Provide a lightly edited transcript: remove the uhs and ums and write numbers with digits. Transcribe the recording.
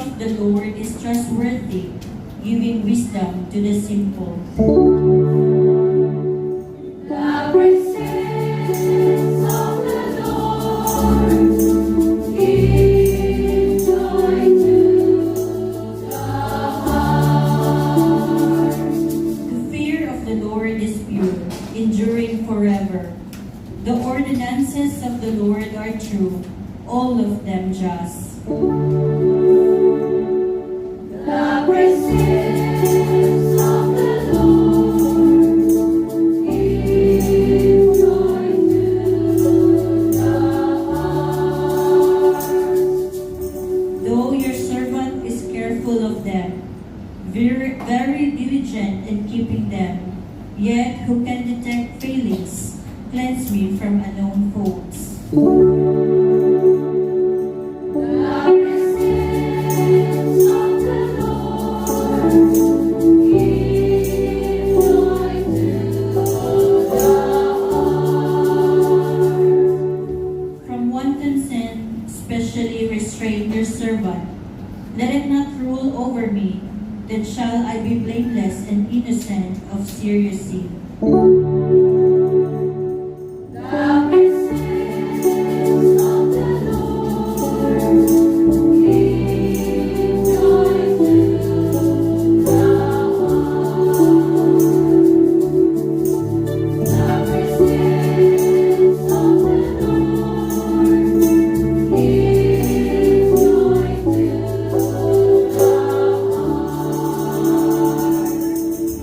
of the Lord is trustworthy, giving wisdom to the simple. The praises of the Lord give joy to the heart. The fear of the Lord is pure, enduring forever. The ordinances of the Lord are true, all of them just. The praises of the Lord give joy to the heart. Though your servant is careful of them, very diligent in keeping them, yet who can detect failings? Cleanse me from unknown faults. The praises of the Lord give joy to the heart. From wanton sin, specially restrain your servant. Let it not rule over me, then shall I be blameless and innocent of serious sin.